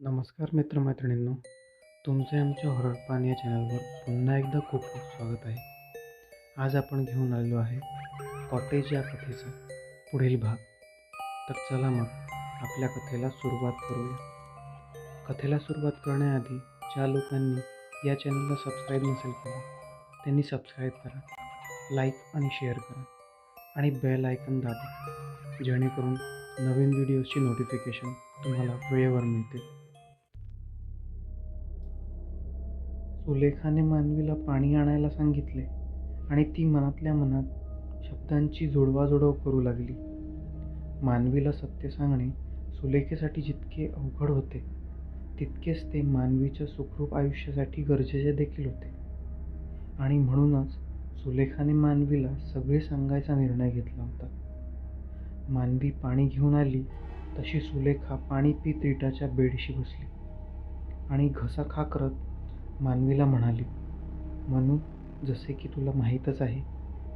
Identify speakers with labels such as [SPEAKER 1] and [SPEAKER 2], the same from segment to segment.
[SPEAKER 1] नमस्कार मित्रमैत्रिणींनो, तुमचे आमच्या हॉरर पान या चॅनलवर पुन्हा एकदा खूप खूप स्वागत आहे. आज आपण घेऊन आलेलो आहे कॉटेज या कथेचा पुढील भाग. तर चला मग आपल्या कथेला सुरुवात करूया. कथेला सुरुवात करण्याआधी ज्या लोकांनी या चॅनलला सबस्क्राईब नसेल केलं त्यांनी सबस्क्राईब करा, लाईक आणि शेअर करा आणि बेल आयकन दाबा, जेणेकरून नवीन व्हिडिओजची नोटिफिकेशन तुम्हाला वेळेवर मिळतील. सुलेखाने मानवीला पाणी आणायला सांगितले आणि ती मनातल्या मनात शब्दांची जुळवाजुळव करू लागली. मानवीला सत्य सांगणे सुलेखेसाठी जितके अवघड होते, तितकेच ते मानवीच्या सुखरूप आयुष्यासाठी गरजेचे देखील होते. आणि म्हणूनच सुलेखाने मानवीला सगळे सांगायचा निर्णय घेतला होता. मानवी पाणी घेऊन आली तशी सुलेखा पाणी पीत रिटाच्या बेडशी बसली आणि घसा खा करत मानवीला म्हणाली, "मनू, जसे की तुला माहीतच आहे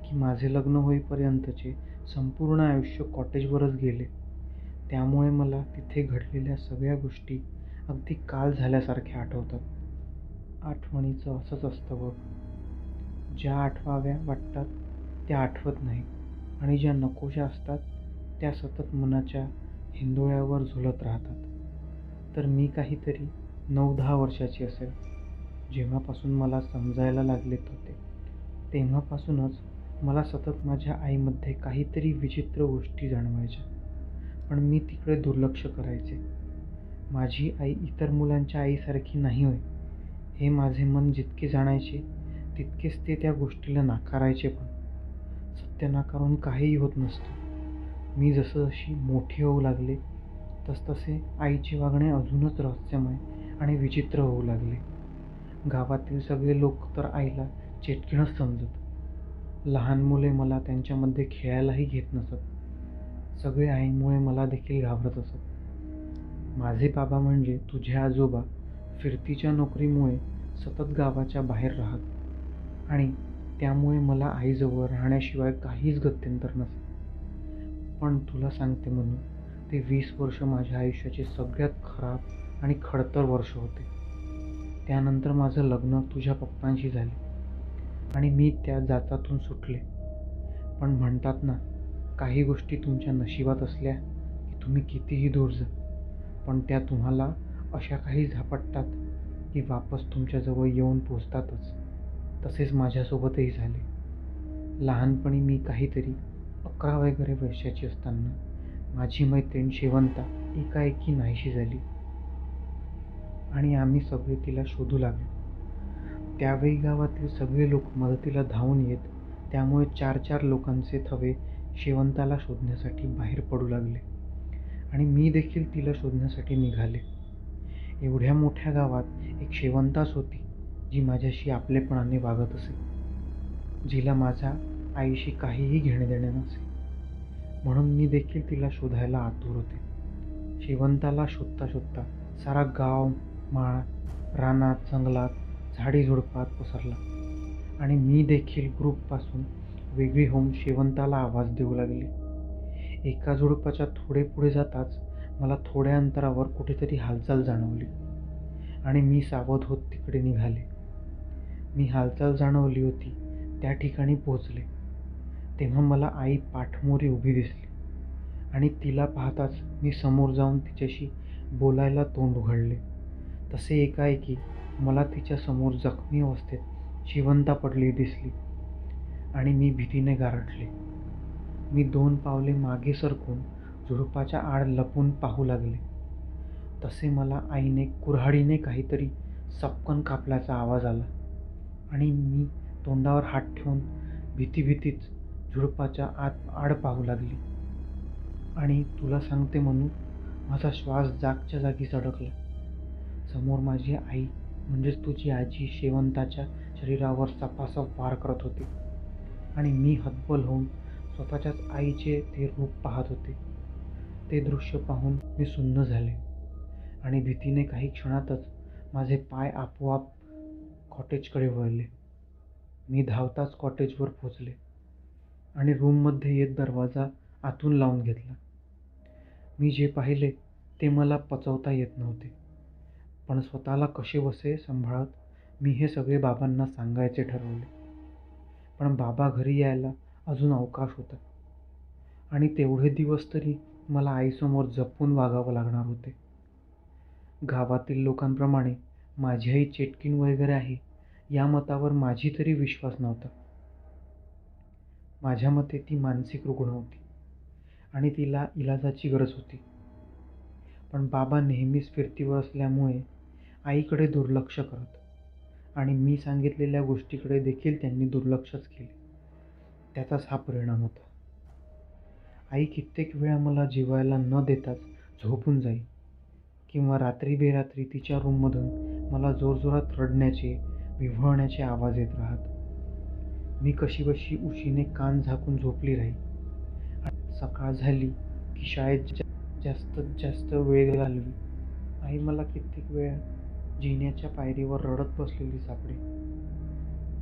[SPEAKER 1] की माझे लग्न होईपर्यंतचे संपूर्ण आयुष्य कॉटेजवरच गेले. त्यामुळे मला तिथे घडलेल्या सगळ्या गोष्टी अगदी काल झाल्यासारख्या आठवतात. आठवणीचं असंच असतं बघ. ज्या आठवाव्या वाटतात त्या आठवत नाही आणि ज्या नकोशा असतात त्या सतत मनाच्या हिंदोळ्यावर झुलत राहतात. तर मी काहीतरी 9-10 वर्षाची असेल, जेव्हापासून मला समजायला लागलेत होते. तेव्हापासूनच मला सतत माझ्या आईमध्ये काहीतरी विचित्र गोष्टी जाणवायच्या, पण मी तिकडे दुर्लक्ष करायचे. माझी आई इतर मुलांच्या आईसारखी नाही होय, हे माझे मन जितके जाणायचे तितकेच ते त्या गोष्टीला नाकारायचे पण. सत्य नाकारून काहीही होत नसतं. मी जसजशी मोठी होऊ लागले तसतसे आईचे वागणे अजूनच रहस्यमय आणि विचित्र होऊ लागले. गावातील सगळे लोक तर आईला चेटकीणच समजत. लहान मुले मला त्यांच्यामध्ये खेळायलाही घेत नसत. सगळे आईमुळे मला देखील घाबरत असत. माझे बाबा म्हणजे तुझे आजोबा फिरतीच्या नोकरीमुळे सतत गावाच्या बाहेर राहत आणि त्यामुळे मला आईजवळ राहण्याशिवाय काहीच गत्यंतर नसे. पण तुला सांगते म्हणून ते 20 वर्ष माझ्या आयुष्याचे सगळ्यात खराब आणि खडतर वर्ष होते. त्यानंतर माझं लग्न तुझ्या पप्पांशी झाले आणि मी त्या जाचातून सुटले. पण म्हणतात ना, काही गोष्टी तुमच्या नशिबात असल्या की तुम्ही कितीही दूर जा, पण त्या तुम्हाला अशा काही झपाटतात की वापस तुमच्याजवळ येऊन पोचतातच. तसेच माझ्यासोबतही झाले. लहानपणी मी काहीतरी 11 वगैरे वर्षाची असताना माझी मैत्रीण शेवंता एकाएकी नाहीशी झाली आणि आम्ही सगळे तिला शोधू लागलो. त्यावेळी गावातील सगळे लोक मदतीला धावून येत, त्यामुळे 4-4 लोकांचे थवे शेवंताला शोधण्यासाठी बाहेर पडू लागले आणि मी देखील तिला शोधण्यासाठी निघाले. एवढ्या मोठ्या गावात एक शेवंताच होती जी माझ्याशी आपलेपणाने वागत असे, जिला माझ्या आईशी काहीही घेणेदेणे नसे. म्हणून मी देखील तिला शोधायला आतुर होते. शेवंताला शोधता शोधता सारा गाव, माळ, रानात, जंगलात, झाडीझुडपात पसरला आणि मी देखील ग्रुपपासून वेगळी होऊन शेवंताला आवाज देऊ लागली. एका झुडपाच्या थोडे पुढे जाताच मला थोड्या अंतरावर कुठेतरी हालचाल जाणवली आणि मी सावध होत तिकडे निघाले. मी हालचाल जाणवली होती त्या ठिकाणी पोहोचले तेव्हा मला आई पाठमोरी उभी दिसली आणि तिला पाहताच मी समोर जाऊन तिच्याशी बोलायला तोंड उघडले. तसे एकाएकी मला तिच्या समोर जखमी अवस्थेत शेवंता पडली दिसली आणि मी भीतीने गारठले. मी 2 पावले मागे सरकून झुडपाच्या आड लपून पाहू लागले. तसे मला आईने कुऱ्हाडीने काहीतरी सपकन कापल्याचा आवाज आला आणि मी तोंडावर हात ठेवून भीतीच झुडपाच्या आड पाहू लागली. आणि तुला सांगते म्हणून माझा श्वास जागच्या जागीच अडकला. समोर माझी आई म्हणजेच तुझी आजी शेवंताच्या शरीरावर सपासप वार करत होती आणि मी हतबल होऊन स्वतःच्याच आईचे ते रूप पाहत होते. ते दृश्य पाहून मी सुन्न झाले आणि भीतीने काही क्षणातच माझे पाय आपोआप कॉटेजकडे वळले. मी धावताच कॉटेजवर पोचले आणि रूममध्ये येत दरवाजा आतून लावून घेतला. मी जे पाहिले ते मला पचवता येत नव्हते. पण स्वतःला कसेबसे सांभाळत मी हे सगळे बाबांना सांगायचे ठरवले. पण बाबा घरी यायला अजून अवकाश होता आणि तेवढे दिवस तरी मला आईसमोर जपून वागावं लागणार होते. गावातील लोकांप्रमाणे माझी आई चेटकीण वगैरे आहे या मतावर माझी तरी विश्वास नव्हता. माझ्या मते ती मानसिक रुग्ण होती आणि तिला इलाजाची गरज होती. पण बाबा नेहमीच फिरतीवर असल्यामुळे आईकडे दुर्लक्ष करत आणि मी सांगितलेल्या गोष्टीकडे देखील त्यांनी दुर्लक्षच केले. त्याचाच हा परिणाम होता. आई कित्येक वेळा मला जेवायला न देताच झोपून जाई किंवा रात्री बेरात्री तिच्या रूममधून मला जोरजोरात रडण्याचे, विव्हळण्याचे आवाज येत राहत. मी कशीबशी उशीने कान झाकून झोपली राही. सकाळ झाली की शाळेत जास्तीत जास्त वेळ घालवी. आई मला कित्येक वेळा जिन्याच्या पायरीवर रडत बसलेली सापडे,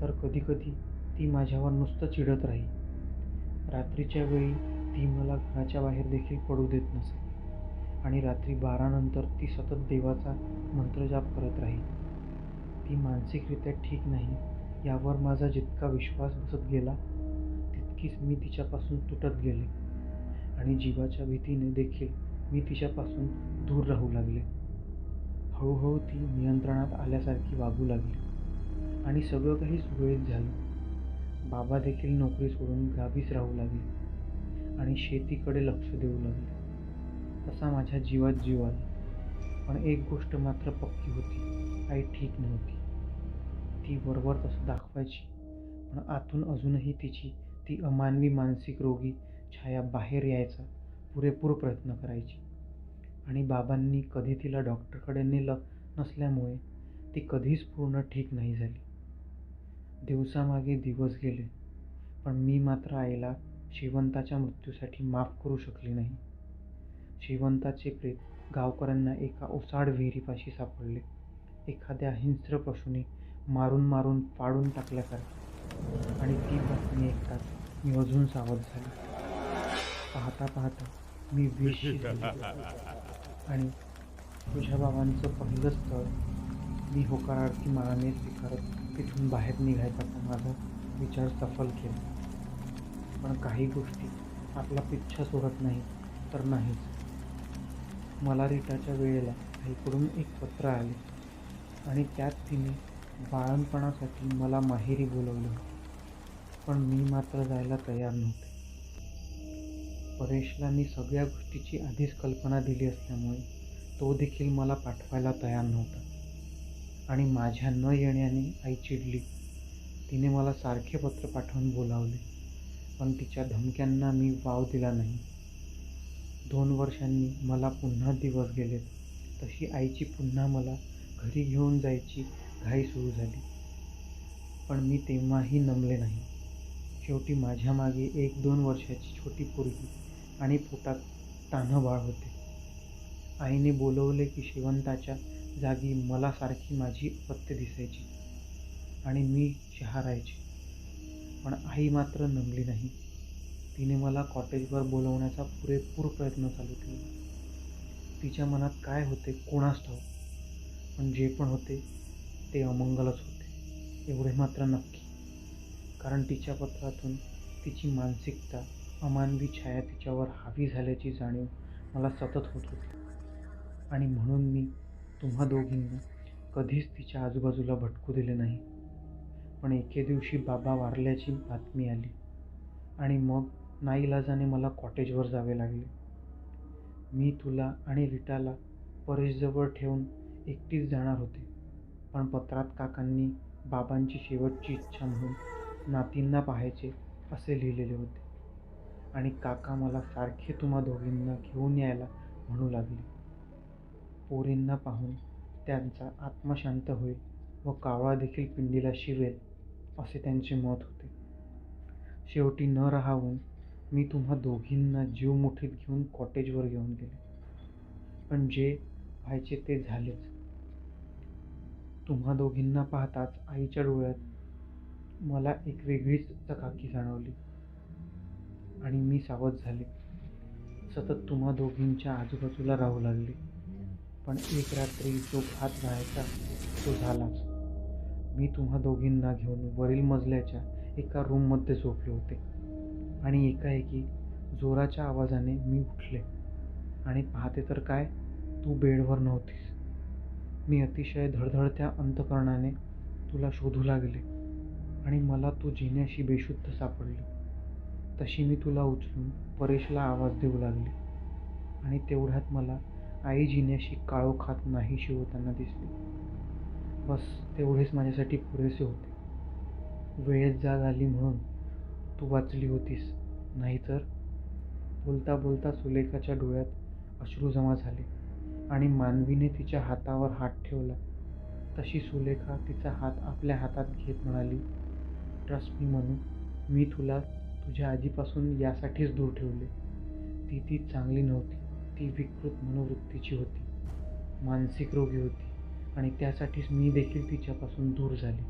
[SPEAKER 1] तर कधीकधी ती माझ्यावर नुसतं चिडत राही. रात्रीच्या वेळी ती मला घराच्या बाहेर देखील पडू देत नसे आणि रात्री 12 नंतर ती सतत देवाचा मंत्रजाप करत राही. ती मानसिकरित्या ठीक नाही यावर माझा जितका विश्वास बसत गेला तितकीच मी तिच्यापासून तुटत गेले आणि जीवाच्या भीतीने देखील मी तिच्यापासून दूर राहू लागले. हळूहळू ती नियंत्रणात आल्यासारखी वागू लागली आणि सगळं काही सुरळीत झालं. बाबा देखील नोकरी सोडून गावीच राहू लागले आणि शेतीकडे लक्ष देऊ लागले. तसा माझ्या जीवात जीव आला. पण एक गोष्ट मात्र पक्की होती, आई ठीक नव्हती. ती वरवर तसं दाखवायची, पण आतून अजूनही तिची ती अमानवी मानसिक रोगी छाया बाहेर यायचा पुरेपूर प्रयत्न करायची. आणि बाबांनी कधी तिला डॉक्टरकडे नेलं नसल्यामुळे ती कधीच पूर्ण ठीक नाही झाली. दिवसामागे दिवस गेले, पण मी मात्र आईला शेवंताच्या मृत्यूसाठी माफ करू शकले नाही. शेवंताचे प्रेत गावकऱ्यांना एका ओसाड विहिरीपाशी सापडले, एखाद्या हिंस्र पशूने मारून मारून फाडून टाकल्यासारखे. आणि ती बातमी ऐकताच मी अजून सावध झाले. पाहता पाहता मी 20शी झाले आणि तुझ्या बाबांचं पहिलं स्थळ मी होकारार्थी मानाने स्वीकारत तिथून बाहेर निघायचा माझा विचार सफल केला. पण काही गोष्टी आपला पिच्छा सोडत नाही तर नाहीच. मला रिटाच्या वेळेला आईकडून एक पत्र आले आणि त्यात तिने बाळंतपणासाठी मला माहेरी बोलवलं, पण मी मात्र जायला तयार नव्हते. परेशला मी सगळ्या गोष्टीची आधीच कल्पना दिली असल्यामुळे तो देखील मला पाठवायला तयार नव्हता आणि माझ्या न येण्याने आई चिडली. तिने मला सारखे पत्र पाठवून बोलावले, पण तिच्या धमक्यांना मी वाव दिला नाही. 2 वर्षांनी मला पुन्हा दिवस गेलेत, तशी आईची पुन्हा मला घरी घेऊन जायची घाई सुरू झाली. पण मी तेव्हाही नमले नाही. शेवटी माझ्या मागे 1-2 वर्षाची छोटी पोरगी आणि पोटात तान्हं बाळ होते. आईने बोलवले की शेवंताच्या जागी मला सारखी माझी अपत्य दिसायची आणि मी शहारायचे. पण आई मात्र नमली नाही. तिने मला कॉटेजवर बोलवण्याचा पुरेपूर प्रयत्न चालू ठेवला. तिच्या मनात काय होते कोणास ठाऊक, पण जे पण होते ते अमंगलच होते एवढे मात्र नक्की. कारण तिच्या पत्रातून तिची मानसिकता, अमानवी छाया तिच्यावर हावी झाल्याची जाणीव मला सतत होत होती. आणि म्हणून मी तुम्हा दोघींना कधीच तिच्या आजूबाजूला भटकू दिले नाही. पण एके दिवशी बाबा वारल्याची बातमी आली आणि मग नाईलाजाने मला कॉटेजवर जावे लागले. मी तुला आणि रिटाला परेशजवळ ठेवून एकटीच जाणार होते, पण पत्रात काकांनी बाबांची शेवटची इच्छा म्हणून नातींना पाहायचे असे लिहिलेले होते आणि काका मला सारखे तुम्हा दोघींना घेऊन यायला म्हणू लागले. पोरींना पाहून त्यांचा आत्मा शांत होईल व कावळा देखील पिंडीला शिवेल असे त्यांचे मत होते. शेवटी न राहावून मी तुम्हा दोघींना जीव मुठीत घेऊन कॉटेजवर घेऊन गेले. पण जे व्हायचे ते झालेच. तुम्हा दोघींना पाहताच आईच्या डोळ्यात मला एक वेगळीच चकाकी जाणवली आणि मी सावध झाले. सतत तुम्हा दोघींच्या आजूबाजूला राहू लागले. पण एक रात्री जो घात व्हायचा तो झालाच. मी तुम्हा दोघींना घेऊन वरील मजल्याच्या एका रूममध्ये झोपले होते आणि एकाएकी जोराच्या आवाजाने मी उठले आणि पाहते तर काय, तू बेडवर नव्हतीस. मी अतिशय धडधडत्या अंतःकरणाने तुला शोधू लागले आणि मला तू जिन्याशी बेशुद्ध सापडली. तशी मी तुला उचलून परेशला आवाज देऊ लागली आणि तेवढ्यात मला आई जिन्याशी काळोखात नाहीशी होताना दिसली. बस तेवढेच माझ्यासाठी पुरेसे होते. वेळेत जाग आली म्हणून तू वाचली होतीस, नाहीतर. बोलता बोलता सुलेखाच्या डोळ्यात अश्रू जमा झाले आणि मानवीने तिच्या हातावर हात ठेवला. तशी सुलेखा तिचा हात आपल्या हातात घेत म्हणाली, ट्रस्ट मी म्हणू, मी तुला तुझ्या आजीपासून यासाठीच दूर ठेवले. ती चांगली नव्हती. ती विकृत मनोवृत्तीची होती, मानसिक रोगी होती आणि त्यासाठीच मी देखील तिच्यापासून दूर झाले.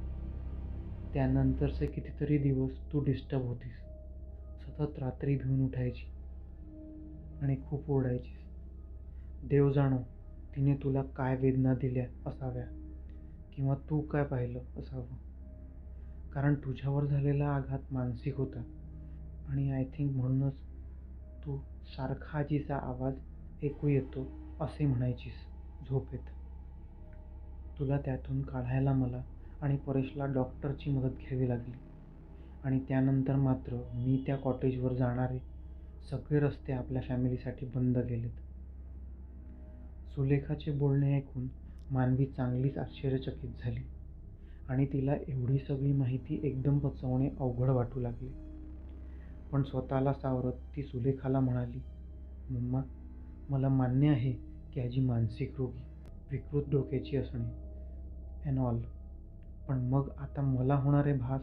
[SPEAKER 1] त्यानंतरचे कितीतरी दिवस तू डिस्टर्ब होतीस. सतत रात्री भिवून उठायची आणि खूप ओरडायचीस. देव जाणो तिने तुला काय वेदना दिल्या असाव्या किंवा तू काय पाहिलं असावं, कारण तुझ्यावर झालेला आघात मानसिक होता आणि आय थिंक म्हणूनच तू सारखा आजीचा आवाज ऐकू येतो असे म्हणायचीस झोपेत. तुला त्यातून काढायला मला आणि परेशला डॉक्टरची मदत घ्यावी लागली आणि त्यानंतर मात्र मी त्या कॉटेजवर जाणारे सगळे रस्ते आपल्या फॅमिलीसाठी बंद केलेत. सुलेखाचे बोलणे ऐकून मानवी चांगलीच आश्चर्यचकित झाली आणि तिला एवढी सगळी माहिती एकदम पचवणे अवघड वाटू लागले. पण स्वतःला सावरत ती सुलेखाला म्हणाली, मम्मा, मला मान्य आहे की आजी मानसिक रोगी, विकृत डोक्याची असणे अँड ऑल, पण मग आता मला होणारे भास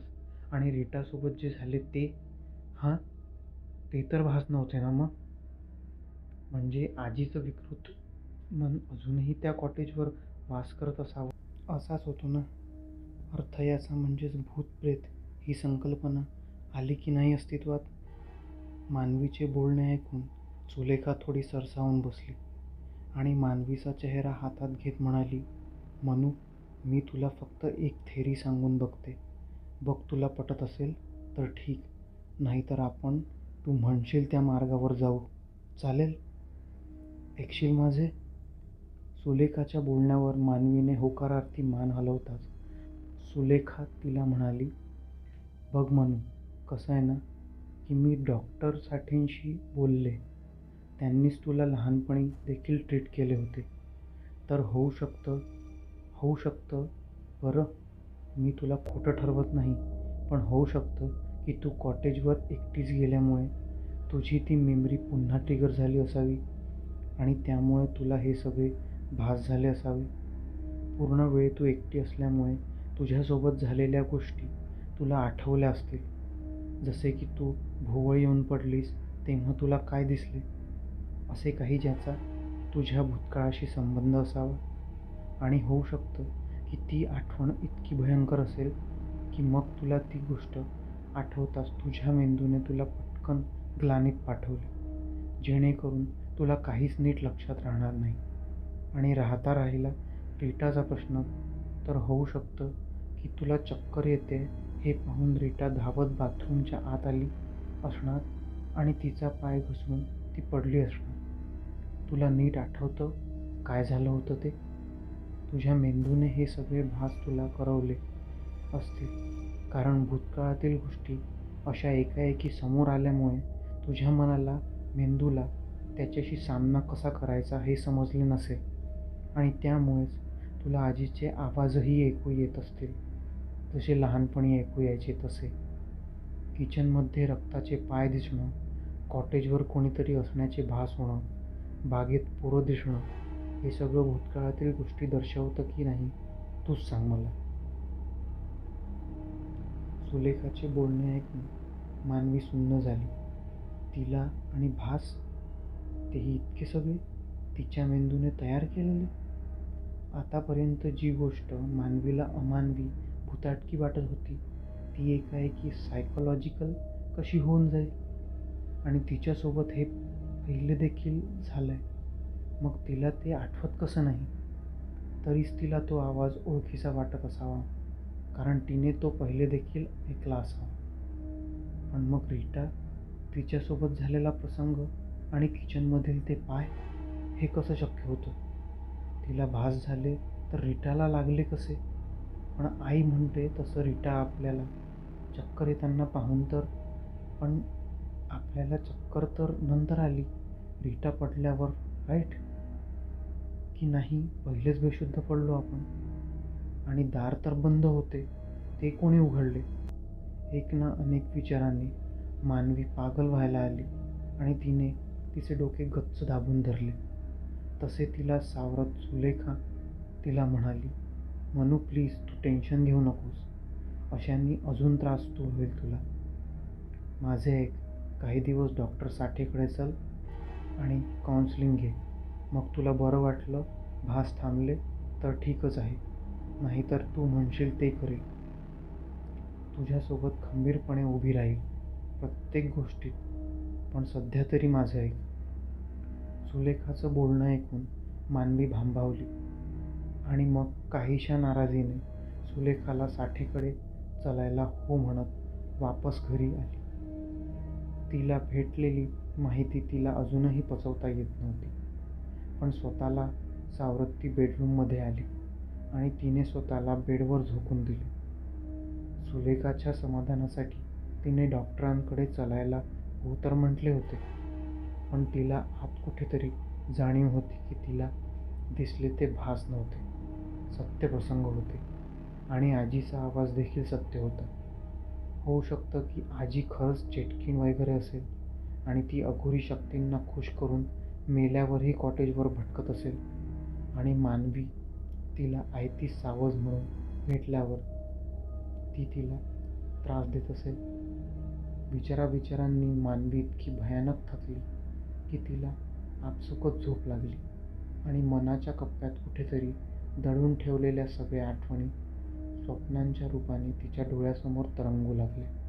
[SPEAKER 1] आणि रीटासोबत जे झाले ते, हां, ते तर भास नव्हते ना मग? म्हणजे आजीचं विकृत मन अजूनही त्या कॉटेजवर वास करत असावं असाच होतो ना अर्थ याचा. म्हणजेच भूत प्रेत ही संकल्पना आली की नाही अस्तित्वात. मानवीचे बोलणे ऐकून सुलेखा थोडी सरसावून बसली आणि मानवीचा चेहरा हातात घेत म्हणाली, मनू, मी तुला फक्त एक थेरी सांगून बघते. बघ तुला पटत असेल तर ठीक, नाहीतर आपण तू म्हणशील त्या मार्गावर जाऊ. चालेल? ऐकशील माझे? सुलेखाच्या बोलण्यावर मानवीने होकारार्थी मान हलवताच सुलेखा तिला म्हणाली, बघ मनू, कसं आहे ना की मी डॉक्टर साठेंशी बोलले. त्यांनीच तुला लहानपणी देखील ट्रीट केले होते. तर होऊ शकतं बरं, मी तुला खोटं ठरवत नाही, पण होऊ शकतं की तू कॉटेजवर एकटीच गेल्यामुळे तुझी ती मेमरी पुन्हा ट्रिगर झाली असावी आणि त्यामुळे तुला हे सगळे भास झाले असावे. पूर्ण वेळ तू एकटी असल्यामुळे तुझ्यासोबत झालेल्या गोष्टी तुला आठवल्या असतील. जसे की तू भोवळ येऊन पडलीस तेव्हा तुला काय दिसले, असे काही ज्याचा तुझ्या भूतकाळाशी संबंध असावा. आणि होऊ शकतं की ती आठवण इतकी भयंकर असेल की मग तुला ती गोष्ट आठवताच तुझ्या मेंदूने तुला पटकन ग्लानीत पाठवले, जेणेकरून तुला काहीच नीट लक्षात राहणार नाही. आणि राहिला रीटाचा प्रश्न, तर होऊ शकतं की तुला चक्कर येते हे पाहून रीटा धावत बाथरूमच्या आत आली असणार आणि तिचा पाय घसरून ती पडली असणार. तुला नीट आठवतं काय झालं होतं ते? तुझ्या मेंदूने हे सगळे भास तुला करवले असतील, कारण भूतकाळातील गोष्टी अशा एकाएकी समोर आल्यामुळे तुझ्या मनाला, मेंदूला त्याच्याशी सामना कसा करायचा हे समजले नसेल आणि त्यामुळेच तुला आजीचे आवाजही ऐकू येत असतील, जसे लहानपणी ऐकू यायचे तसे. किचनमध्ये रक्ताचे पाय दिसणं, कॉटेजवर कोणीतरी असण्याचे भास होणं, बागेत पोरं दिसणं, हे सगळं भूतकाळातील गोष्टी दर्शवतं की नाही, तूच सांग मला. सुलेखाचे बोलणे ऐकून मानवी सुन्न झाली. तिला आणि भास, तेही इतके सगळे तिच्या मेंदूने तयार केलेले. आतापर्यंत जी गोष्ट मानवीला अमानवी, भुताटकी वाटत होती ती एकाएकी सायकोलॉजिकल कशी होऊन जाईल. आणि तिच्यासोबत हे पहिले देखील झालंय. मग तिला ते आठवत कसं नाही? तरीच तिला तो आवाज ओळखीचा वाटत असावा, कारण तिने तो पहिले देखील ऐकला असावा. पण मग रीटा, तिच्यासोबत झालेला प्रसंग आणि किचनमधील ते पाय, हे कसं शक्य होतं? तिला भास झाले तर रीटाला लागले कसे? पण आई म्हणते तसं रीटा आपल्याला चक्कर येताना पाहून तर, पण आपल्याला चक्कर तर नंतर आली, रीटा पडल्यावर, राईट? की नाही पहिलेच बेशुद्ध पडलो आपण? आणि दार तर बंद होते, ते कोणी उघडले? एक ना अनेक विचारांनी मानवी पागल व्हायला आली आणि तिने तिचे डोके गच्च दाबून धरले. तसे तिला सावरत सुलेखा तिला म्हणाली, मनू प्लीज, तू टेन्शन घेऊ नकोस. अशांनी अजून त्रास तू होईल तुला. माझे एक काही दिवस डॉक्टर साठेकडे चल आणि काउन्सिलिंग घे. मग तुला बरं वाटलं, भास थांबले तर ठीकच आहे, नाहीतर तू म्हणशील ते करेल. तुझ्यासोबत खंबीरपणे उभी राहील प्रत्येक गोष्टीत. पण सध्या तरी माझं ऐक. सुलेखाचं बोलणं ऐकून मानवी भांबावली आणि मग काहीशा नाराजीने सुलेखाला साठेकडे चलायला हो म्हणत वापस घरी आली. तिला भेटलेली माहिती तिला अजूनही पचवता येत नव्हती. पण स्वतःला सावरत ती बेडरूममध्ये आली आणि तिने स्वतःला बेडवर झोकून दिले. सुलेखाच्या समाधानासाठी तिने डॉक्टरांकडे चलायला हो तर म्हटले होते, पण तिला आत कुठेतरी जाणीव होती की तिला दिसले ते भास नव्हते, सत्य प्रसंग होते. आणि आजीचा आवाज देखील सत्य होता. होऊ शकतं की आजी खरंच चेटकीण वगैरे असेल आणि ती अघोरी शक्तींना खुश करून मेल्यावरही कॉटेजवर भटकत असेल आणि मानवी तिला आयती सावज म्हणून भेटल्यावर ती तिला त्रास देत असेल. विचारांनी मानवी इतकी भयानक थकली की तिला आपसुकच झोप लागली आणि मनाच्या कप्प्यात कुठेतरी दडून ठेवलेल्या सगळ्या आठवणी स्वप्नांच्या रूपाने तिच्या डोळ्यासमोर तरंगू लागल्या.